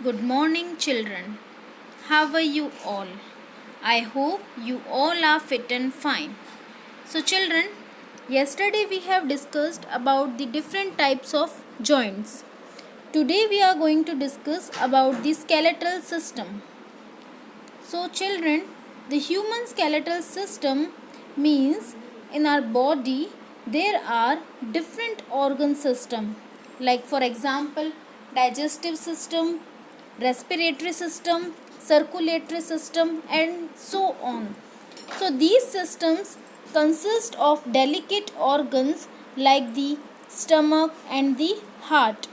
Good morning, children. How are you all? I hope you all are fit and fine. So, children, yesterday we have discussed about the different types of joints. Today we are going to discuss about the skeletal system. So, children, the human skeletal system means in our body there are different organ system, like for example digestive system, respiratory system, circulatory system, and so on. So these systems consist of delicate organs like the stomach and the heart.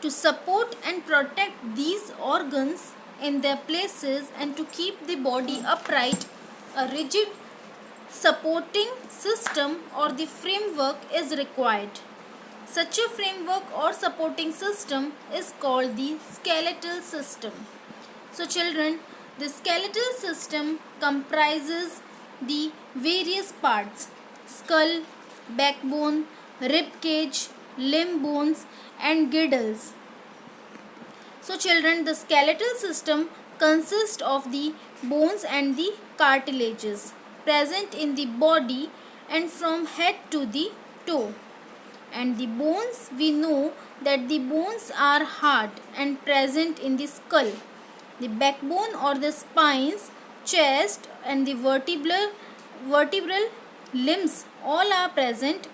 To support and protect these organs in their places and to keep the body upright, a rigid supporting system or the framework is required. Such a framework or supporting system is called the skeletal system. So children, the skeletal system comprises the various parts: skull, backbone, rib cage, limb bones, and girdles. So children, the skeletal system consists of the bones and the cartilages present in the body and from head to the toe. And the bones, we know that the bones are hard and present in the skull. The backbone or the spines, chest, and the vertebral limbs all are present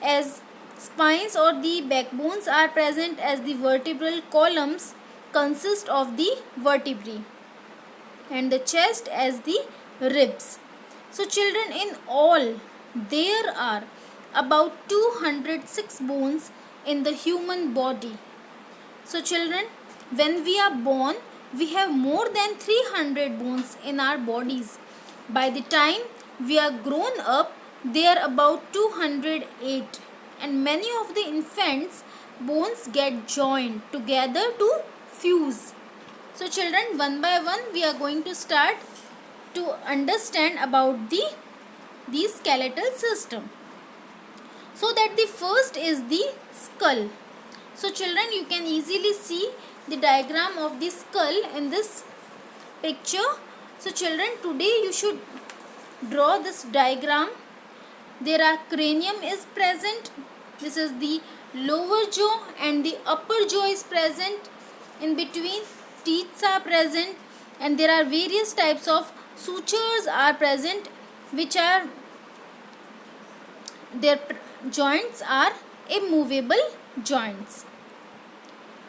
as spines, or the backbones are present as the vertebral columns consist of the vertebrae, and the chest as the ribs. So children, in all there are about 206 bones in the human body. So children, when we are born, we have more than 300 bones in our bodies. By the time we are grown up, they are about 208, and many of the infants' bones get joined together to fuse. So children, one by one we are going to start to understand about the skeletal system. So that the first is the skull. So children, you can easily see the diagram of the skull in this picture. So children, today you should draw this diagram. There are cranium is present. This is the lower jaw, and the upper jaw is present. In between, teeth are present, and there are various types of sutures are present, which are their joints are immovable joints.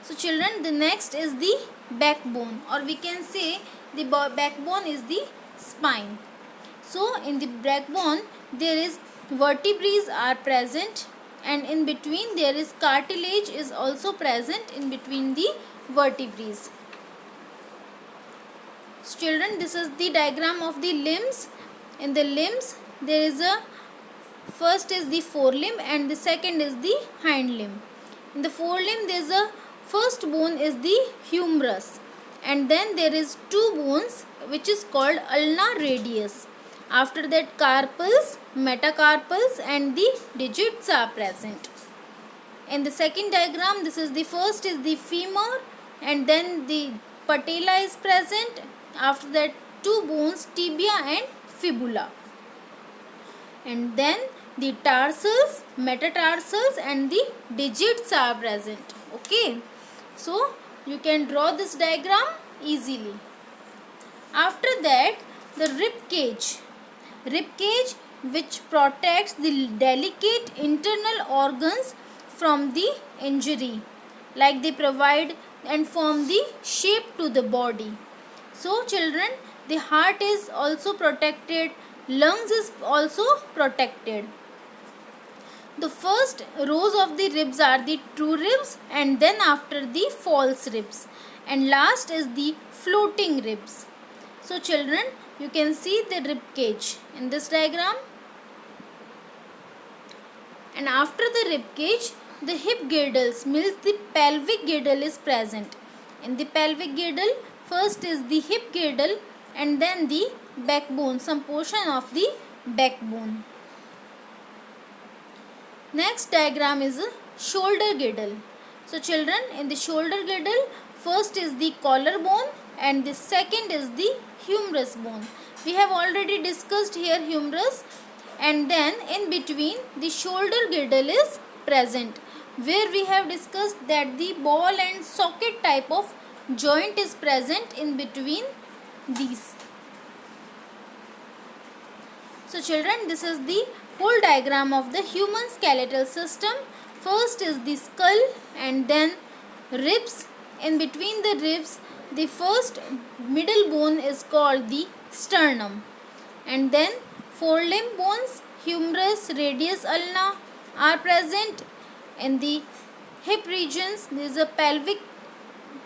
So children, the next is the backbone, or we can say the backbone is the spine. So in the backbone there is vertebrae are present, and in between there is cartilage is also present in between the vertebrae. So children, this is the diagram of the limbs. In the limbs there is a first is the forelimb and the second is the hind limb. In the forelimb there is a first bone is the humerus, and then there is two bones which is called ulna radius. After that, carpals, metacarpals, and the digits are present. In the second diagram, this is the first is the femur, and then the patella is present. After that, two bones, tibia and fibula, and then the tarsals, metatarsals, and the digits are present. Okay, so you can draw this diagram easily. After that, the rib cage which protects the delicate internal organs from the injury, like they provide and form the shape to the body. So children, the heart is also protected, lungs is also protected. The first rows of the ribs are the true ribs, and then after the false ribs, and last is the floating ribs. So children, you can see the rib cage in this diagram, and after the rib cage the hip girdles means the pelvic girdle is present. In the pelvic girdle, first is the hip girdle and then the backbone, some portion of the backbone. Next diagram is a shoulder girdle. So children, in the shoulder girdle, first is the collarbone and the second is the humerus bone. We have already discussed here humerus, and then in between the shoulder girdle is present, where we have discussed that the ball and socket type of joint is present in between these. So children, this is the whole diagram of the human skeletal system. First is the skull and then ribs. In between the ribs, the first middle bone is called the sternum. And then forelimb bones, humerus, radius, ulna are present. In the hip regions, there is a pelvic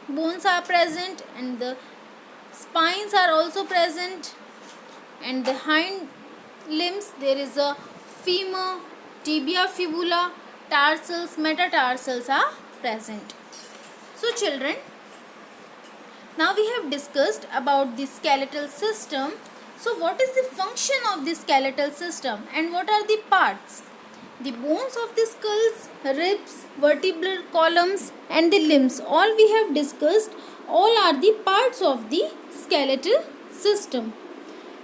bones are present and the spines are also present. And the hind limbs, there is a femur, tibia, fibula, tarsals, metatarsals are present. So children, now we have discussed about the skeletal system. So what is the function of the skeletal system and what are the parts? The bones of the skulls, ribs, vertebral columns and the limbs, all we have discussed, all are the parts of the skeletal system.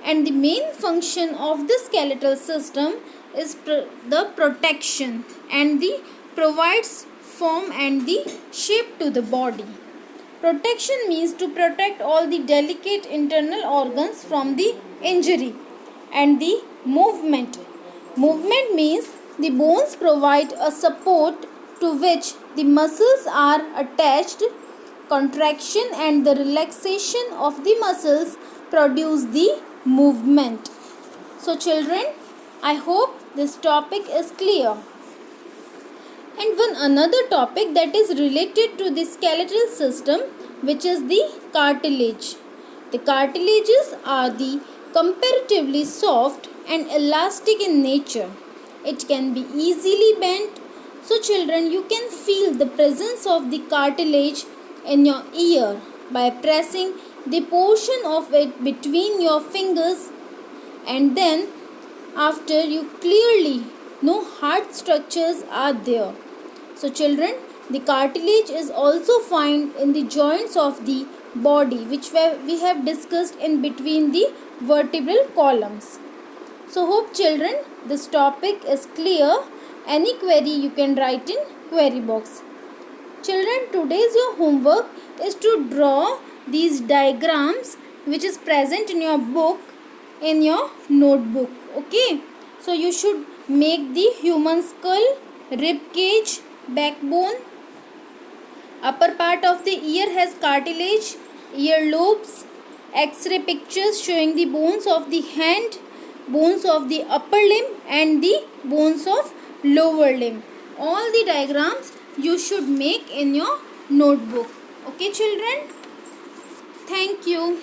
And the main function of the skeletal system is the protection and the provides form and the shape to the body. Protection means to protect all the delicate internal organs from the injury. And the movement. Movement means the bones provide a support to which the muscles are attached. Contraction and the relaxation of the muscles produce the movement. So children, I hope this topic is clear. And one another topic that is related to the skeletal system, which is the cartilage. The cartilages are the comparatively soft and elastic in nature. It can be easily bent. So children, you can feel the presence of the cartilage in your ear by pressing the portion of it between your fingers, and then after you clearly know hard structures are there. So children, the cartilage is also found in the joints of the body, which we have discussed in between the vertebral columns. So hope children this topic is clear. Any query you can write in query box. Children, today's your homework is to draw these diagrams which is present in your book, in your notebook. Okay. So you should make the human skull, rib cage, backbone. Upper part of the ear has cartilage, ear lobes, X-ray pictures showing the bones of the hand, bones of the upper limb and the bones of lower limb. All the diagrams you should make in your notebook. Okay children? Thank you.